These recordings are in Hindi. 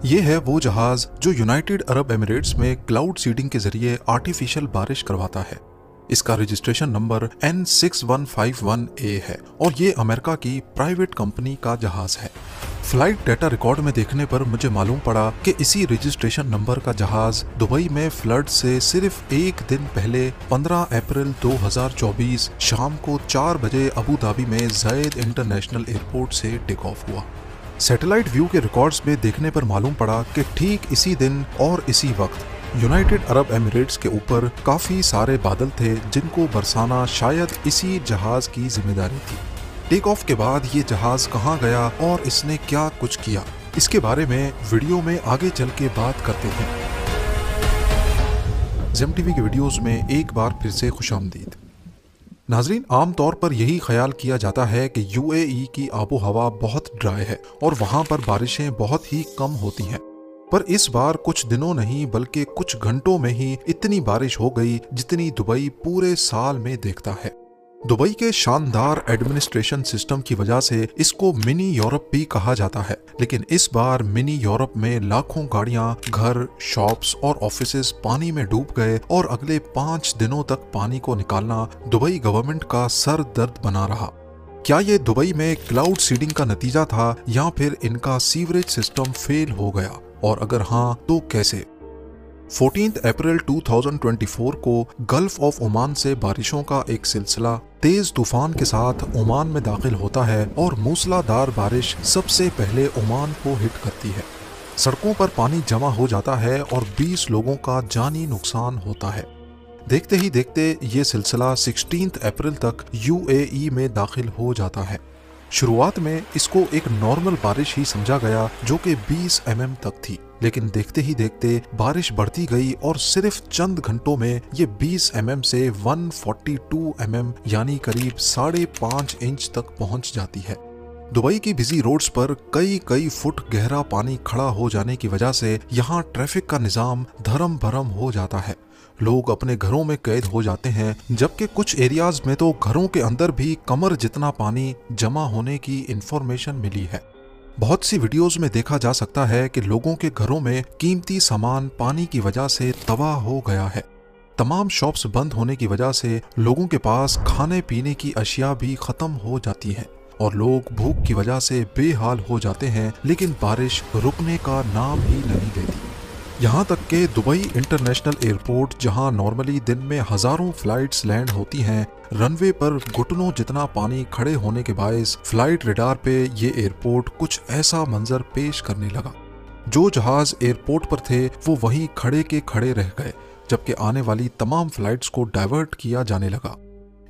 ये है वो जहाज जो यूनाइटेड अरब एमिरेट्स में क्लाउड सीडिंग के जरिए आर्टिफिशियल बारिश करवाता है। इसका रजिस्ट्रेशन नंबर N6151A है और ये अमेरिका की प्राइवेट कंपनी का जहाज है। फ्लाइट डेटा रिकॉर्ड में देखने पर मुझे मालूम पड़ा कि इसी रजिस्ट्रेशन नंबर का जहाज दुबई में फ्लड से सिर्फ एक दिन पहले 15 अप्रैल 2024 शाम को 4 बजे अबू धाबी में ज़ायद इंटरनेशनल एयरपोर्ट से टेक ऑफ हुआ। सैटेलाइट व्यू के रिकॉर्ड्स में देखने पर मालूम पड़ा कि ठीक इसी दिन और इसी वक्त यूनाइटेड अरब एमिरेट्स के ऊपर काफी सारे बादल थे जिनको बरसाना शायद इसी जहाज की जिम्मेदारी थी। टेक ऑफ के बाद ये जहाज कहाँ गया और इसने क्या कुछ किया, इसके बारे में वीडियो में आगे चल के बात करते थे। ज़ेम टीवी के वीडियोस में एक बार फिर से खुशामदीद। नाजरीन, आमतौर पर यही ख्याल किया जाता है कि यूएई की आबो हवा बहुत ड्राई है और वहाँ पर बारिशें बहुत ही कम होती हैं, पर इस बार कुछ दिनों नहीं बल्कि कुछ घंटों में ही इतनी बारिश हो गई जितनी दुबई पूरे साल में देखता है। दुबई के शानदार एडमिनिस्ट्रेशन सिस्टम की वजह से इसको मिनी यूरोप भी कहा जाता है, लेकिन इस बार मिनी यूरोप में लाखों गाड़ियां, घर, शॉप्स और ऑफिसेज पानी में डूब गए और अगले 5 दिनों तक पानी को निकालना दुबई गवर्नमेंट का सर दर्द बना रहा। क्या ये दुबई में क्लाउड सीडिंग का नतीजा था या फिर इनका सीवरेज सिस्टम फेल हो गया, और अगर हाँ तो कैसे? 14 अप्रैल 2024 को गल्फ ऑफ ओमान से बारिशों का एक सिलसिला तेज तूफान के साथ ओमान में दाखिल होता है और मूसलाधार बारिश सबसे पहले ओमान को हिट करती है। सड़कों पर पानी जमा हो जाता है और 20 लोगों का जानी नुकसान होता है। देखते ही देखते ये सिलसिला 16 अप्रैल तक यूएई में दाखिल हो जाता है। शुरुआत में इसको एक नॉर्मल बारिश ही समझा गया जो कि 20 mm तक थी, लेकिन देखते ही देखते बारिश बढ़ती गई और सिर्फ चंद घंटों में ये 20 mm से 142 mm यानी करीब 5.5 इंच तक पहुंच जाती है। दुबई की बिजी रोड्स पर कई फुट गहरा पानी खड़ा हो जाने की वजह से यहाँ ट्रैफिक का निजाम धर्म भरम हो जाता है। लोग अपने घरों में कैद हो जाते हैं, जबकि कुछ एरियाज में तो घरों के अंदर भी कमर जितना पानी जमा होने की इंफॉर्मेशन मिली है। बहुत सी वीडियोस में देखा जा सकता है कि लोगों के घरों में कीमती सामान पानी की वजह से तबाह हो गया है। तमाम शॉप्स बंद होने की वजह से लोगों के पास खाने पीने की अशिया भी खत्म हो जाती हैं और लोग भूख की वजह से बेहाल हो जाते हैं, लेकिन बारिश रुकने का नाम ही नहीं लेती। यहाँ तक कि दुबई इंटरनेशनल एयरपोर्ट, जहाँ नॉर्मली दिन में हजारों फ्लाइट्स लैंड होती हैं, रनवे पर घुटनों जितना पानी खड़े होने के बायस फ्लाइट रडार पे ये एयरपोर्ट कुछ ऐसा मंजर पेश करने लगा। जो जहाज एयरपोर्ट पर थे वो वहीं खड़े के खड़े रह गए, जबकि आने वाली तमाम फ्लाइट्स को डाइवर्ट किया जाने लगा।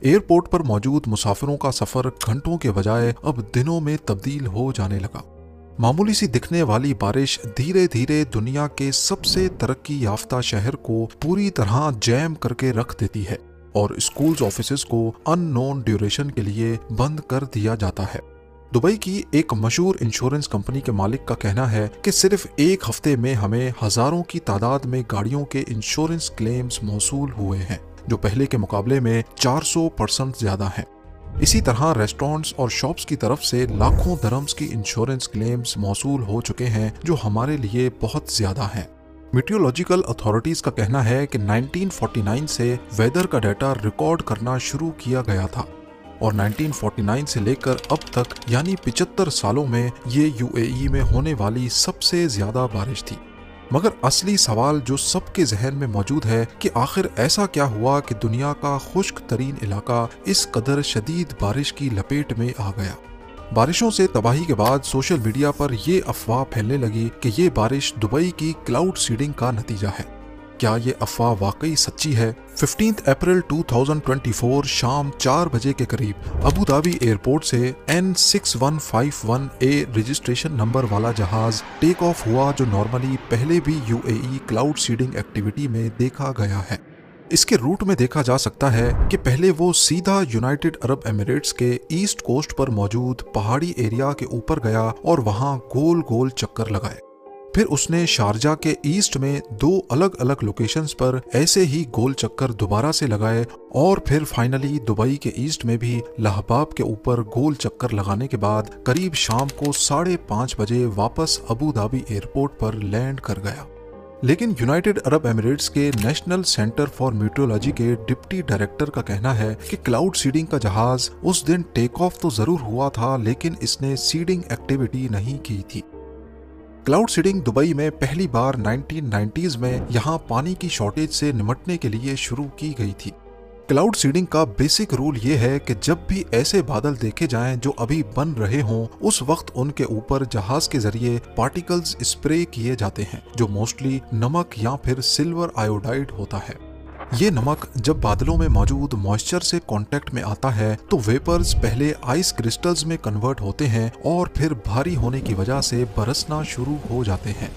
एयरपोर्ट पर मौजूद मुसाफिरों का सफर घंटों के बजाय अब दिनों में तब्दील हो जाने लगा। मामूली सी दिखने वाली बारिश धीरे धीरे दुनिया के सबसे तरक्की याफ्ता शहर को पूरी तरह जैम करके रख देती है और स्कूल्स, ऑफिसेज को अननोन ड्यूरेशन के लिए बंद कर दिया जाता है। दुबई की एक मशहूर इंश्योरेंस कंपनी के मालिक का कहना है कि सिर्फ एक हफ्ते में हमें हजारों की तादाद में गाड़ियों के इंश्योरेंस क्लेम्स मौसूल हुए हैं, जो पहले के मुकाबले में 400% ज्यादा हैं। इसी तरह रेस्टोरेंट्स और शॉप्स की तरफ से लाखों दरम्स की इंश्योरेंस क्लेम्स मौसूल हो चुके हैं, जो हमारे लिए बहुत ज्यादा हैं। मीटियोलॉजिकल अथॉरिटीज का कहना है कि 1949 से वेदर का डाटा रिकॉर्ड करना शुरू किया गया था और 1949 से लेकर अब तक यानी 75 सालों में ये यूएई में होने वाली सबसे ज्यादा बारिश थी। मगर असली सवाल जो सबके जहन में मौजूद है कि आखिर ऐसा क्या हुआ कि दुनिया का खुश्क तरीन इलाका इस कदर शदीद बारिश की लपेट में आ गया। बारिशों से तबाही के बाद सोशल मीडिया पर ये अफवाह फैलने लगी कि ये बारिश दुबई की क्लाउड सीडिंग का नतीजा है। क्या ये अफवाह वाकई सच्ची है? 15 अप्रैल 2024 शाम 4 बजे के करीब अबू धाबी एयरपोर्ट से N6151A रजिस्ट्रेशन नंबर वाला जहाज टेक ऑफ हुआ, जो नॉर्मली पहले भी यूएई क्लाउड सीडिंग एक्टिविटी में देखा गया है। इसके रूट में देखा जा सकता है कि पहले वो सीधा यूनाइटेड अरब एमिरेट्स के ईस्ट कोस्ट पर मौजूद पहाड़ी एरिया के ऊपर गया और वहां गोल गोल चक्कर लगाए। फिर उसने शारजा के ईस्ट में 2 अलग अलग लोकेशंस पर ऐसे ही गोल चक्कर दोबारा से लगाए और फिर फाइनली दुबई के ईस्ट में भी लहबाब के ऊपर गोल चक्कर लगाने के बाद करीब शाम को 5:30 बजे वापस अबू धाबी एयरपोर्ट पर लैंड कर गया। लेकिन यूनाइटेड अरब एमिरेट्स के नेशनल सेंटर फॉर मीटियोलॉजी के डिप्टी डायरेक्टर का कहना है कि क्लाउड सीडिंग का जहाज उस दिन टेक ऑफ तो जरूर हुआ था, लेकिन इसने सीडिंग एक्टिविटी नहीं की थी। क्लाउड सीडिंग दुबई में पहली बार 1990s में यहाँ पानी की शॉर्टेज से निपटने के लिए शुरू की गई थी। क्लाउड सीडिंग का बेसिक रूल ये है कि जब भी ऐसे बादल देखे जाएं जो अभी बन रहे हों, उस वक्त उनके ऊपर जहाज के जरिए पार्टिकल्स स्प्रे किए जाते हैं जो मोस्टली नमक या फिर सिल्वर आयोडाइड होता है। ये नमक जब बादलों में मौजूद मॉइस्चर से कांटेक्ट में आता है तो वेपर्स पहले आइस क्रिस्टल्स में कन्वर्ट होते हैं और फिर भारी होने की वजह से बरसना शुरू हो जाते हैं।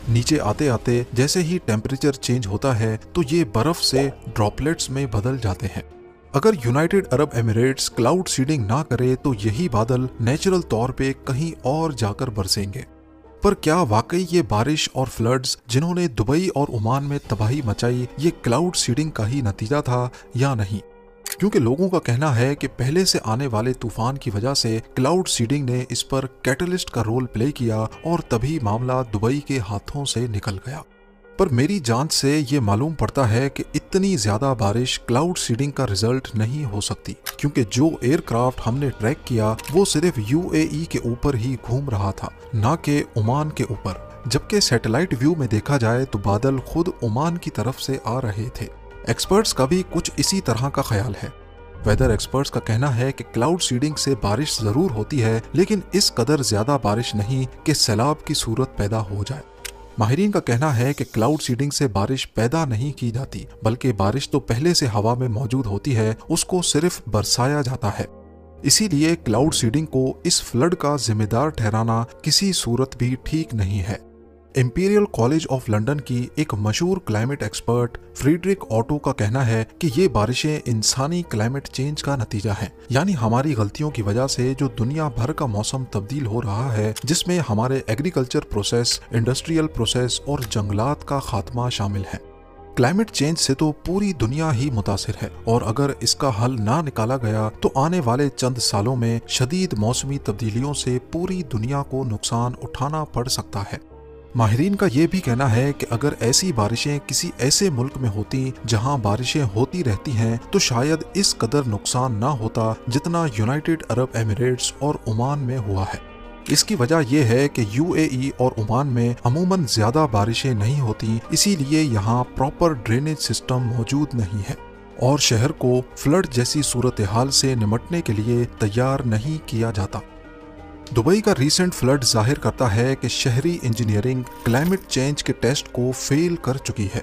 नीचे आते आते जैसे ही टेम्परेचर चेंज होता है तो ये बर्फ से ड्रॉपलेट्स में बदल जाते हैं। अगर United Arab Emirates cloud seeding ना करे तो यही बादल नेचुरल तौर पे कहीं और जाकर बरसेंगे। पर क्या वाकई ये बारिश और फ्लड्स जिन्होंने दुबई और ओमान में तबाही मचाई ये क्लाउड सीडिंग का ही नतीजा था या नहीं? क्योंकि लोगों का कहना है कि पहले से आने वाले तूफान की वजह से क्लाउड सीडिंग ने इस पर कैटलिस्ट का रोल प्ले किया और तभी मामला दुबई के हाथों से निकल गया। पर मेरी जांच से ये मालूम पड़ता है कि इतनी ज्यादा बारिश क्लाउड सीडिंग का रिजल्ट नहीं हो सकती, क्योंकि जो एयरक्राफ्ट हमने ट्रैक किया वो सिर्फ यूएई के ऊपर ही घूम रहा था, ना कि ओमान के ऊपर। जबकि सैटेलाइट व्यू में देखा जाए तो बादल खुद ओमान की तरफ से आ रहे थे। एक्सपर्ट्स का भी कुछ इसी तरह का ख्याल है। वेदर एक्सपर्ट्स का कहना है कि क्लाउड सीडिंग से बारिश जरूर होती है, लेकिन इस कदर ज्यादा बारिश नहीं कि सैलाब की सूरत पैदा हो जाए। माहिरीन का कहना है कि क्लाउड सीडिंग से बारिश पैदा नहीं की जाती, बल्कि बारिश तो पहले से हवा में मौजूद होती है, उसको सिर्फ बरसाया जाता है। इसीलिए क्लाउड सीडिंग को इस फ्लड का जिम्मेदार ठहराना किसी सूरत भी ठीक नहीं है। इंपीरियल कॉलेज ऑफ लंदन की एक मशहूर क्लाइमेट एक्सपर्ट फ्रीडरिक ऑटो का कहना है कि ये बारिशें इंसानी क्लाइमेट चेंज का नतीजा है, यानी हमारी गलतियों की वजह से जो दुनिया भर का मौसम तब्दील हो रहा है, जिसमें हमारे एग्रीकल्चर प्रोसेस, इंडस्ट्रियल प्रोसेस और जंगलात का खात्मा शामिल है। क्लाइमेट चेंज से तो पूरी दुनिया ही मुतासिर है और अगर इसका हल ना निकाला गया तो आने वाले चंद सालों में शदीद मौसमी तब्दीलियों से पूरी दुनिया को नुकसान उठाना पड़ सकता है। माहिरीन का ये भी कहना है कि अगर ऐसी बारिशें किसी ऐसे मुल्क में होती जहां बारिशें होती रहती हैं तो शायद इस कदर नुकसान ना होता जितना यूनाइटेड अरब एमिरेट्स और ओमान में हुआ है। इसकी वजह यह है कि यूएई और ओमान में अमूमन ज्यादा बारिशें नहीं होती, इसीलिए यहाँ प्रॉपर ड्रेनेज सिस्टम मौजूद नहीं है और शहर को फ्लड जैसी सूरत हाल से निपटने के लिए तैयार नहीं किया जाता। दुबई का रीसेंट फ्लड जाहिर करता है कि शहरी इंजीनियरिंग क्लाइमेट चेंज के टेस्ट को फेल कर चुकी है।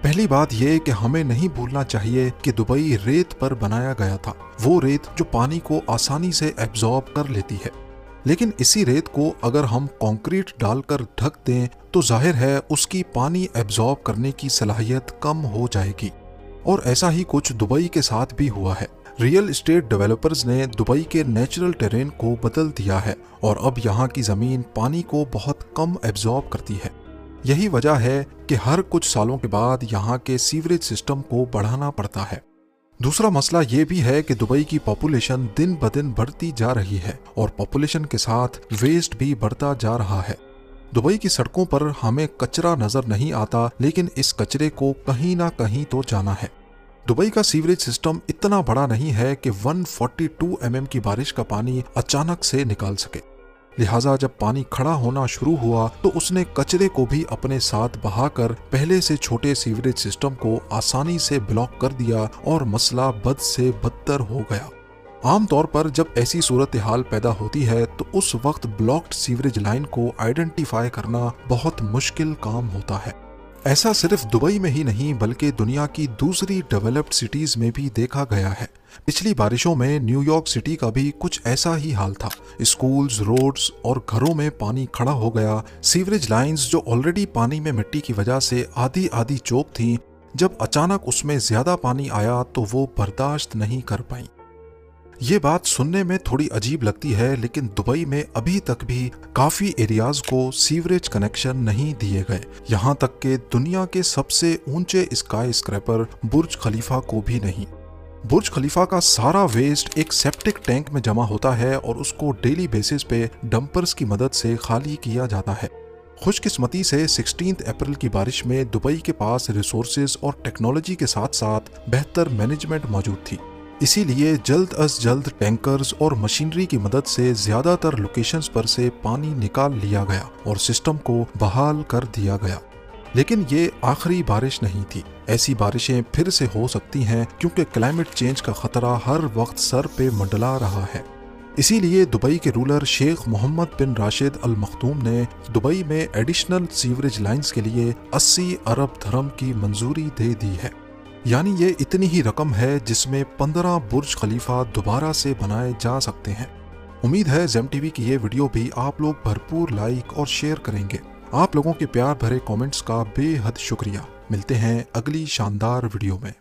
पहली बात यह कि हमें नहीं भूलना चाहिए कि दुबई रेत पर बनाया गया था, वो रेत जो पानी को आसानी से एब्जॉर्ब कर लेती है। लेकिन इसी रेत को अगर हम कंक्रीट डालकर ढक दें तो जाहिर है उसकी पानी एब्जॉर्ब करने की सलाहियत कम हो जाएगी। और ऐसा ही कुछ दुबई के साथ भी हुआ है। रियल एस्टेट डेवलपर्स ने दुबई के नेचुरल टेरेन को बदल दिया है और अब यहाँ की ज़मीन पानी को बहुत कम एब्जॉर्ब करती है। यही वजह है कि हर कुछ सालों के बाद यहाँ के सीवरेज सिस्टम को बढ़ाना पड़ता है। दूसरा मसला ये भी है कि दुबई की पॉपुलेशन दिन ब दिन बढ़ती जा रही है और पॉपुलेशन के साथ वेस्ट भी बढ़ता जा रहा है। दुबई की सड़कों पर हमें कचरा नजर नहीं आता, लेकिन इस कचरे को कहीं ना कहीं तो जाना है। दुबई का सीवरेज सिस्टम इतना बड़ा नहीं है कि 142 mm की बारिश का पानी अचानक से निकाल सके। लिहाजा जब पानी खड़ा होना शुरू हुआ तो उसने कचरे को भी अपने साथ बहाकर पहले से छोटे सीवरेज सिस्टम को आसानी से ब्लॉक कर दिया और मसला बद से बदतर हो गया। आमतौर पर जब ऐसी सूरत हाल पैदा होती है तो उस वक्त ब्लॉक्ड सीवरेज लाइन को आइडेंटिफाई करना बहुत मुश्किल काम होता है। ऐसा सिर्फ दुबई में ही नहीं बल्कि दुनिया की दूसरी डेवलप्ड सिटीज में भी देखा गया है। पिछली बारिशों में न्यूयॉर्क सिटी का भी कुछ ऐसा ही हाल था। स्कूल्स, रोड्स और घरों में पानी खड़ा हो गया। सीवरेज लाइंस जो ऑलरेडी पानी में मिट्टी की वजह से आधी आधी चोक थी, जब अचानक उसमें ज्यादा पानी आया तो वो बर्दाश्त नहीं कर पाई। ये बात सुनने में थोड़ी अजीब लगती है, लेकिन दुबई में अभी तक भी काफी एरियाज को सीवरेज कनेक्शन नहीं दिए गए। यहाँ तक के दुनिया के सबसे ऊंचे स्काई स्क्रैपर बुर्ज खलीफा को भी नहीं। बुर्ज खलीफा का सारा वेस्ट एक सेप्टिक टैंक में जमा होता है और उसको डेली बेसिस पे डंपर्स की मदद से खाली किया जाता है। खुशकिस्मती से 16 अप्रैल की बारिश में दुबई के पास रिसोर्सेज और टेक्नोलॉजी के साथ साथ बेहतर मैनेजमेंट मौजूद थी। इसीलिए जल्द अज जल्द टैंकर्स और मशीनरी की मदद से ज्यादातर लोकेशंस पर से पानी निकाल लिया गया और सिस्टम को बहाल कर दिया गया। लेकिन ये आखिरी बारिश नहीं थी। ऐसी बारिशें फिर से हो सकती हैं क्योंकि क्लाइमेट चेंज का खतरा हर वक्त सर पे मंडला रहा है। इसीलिए दुबई के रूलर शेख मोहम्मद बिन राशिद अल मखदूम ने दुबई में एडिशनल सीवरेज लाइंस के लिए 80 अरब धर्म की मंजूरी दे दी है। यानी ये इतनी ही रकम है जिसमें 15 बुर्ज खलीफा दोबारा से बनाए जा सकते हैं। उम्मीद है ज़ेम टीवी की ये वीडियो भी आप लोग भरपूर लाइक और शेयर करेंगे। आप लोगों के प्यार भरे कमेंट्स का बेहद शुक्रिया। मिलते हैं अगली शानदार वीडियो में।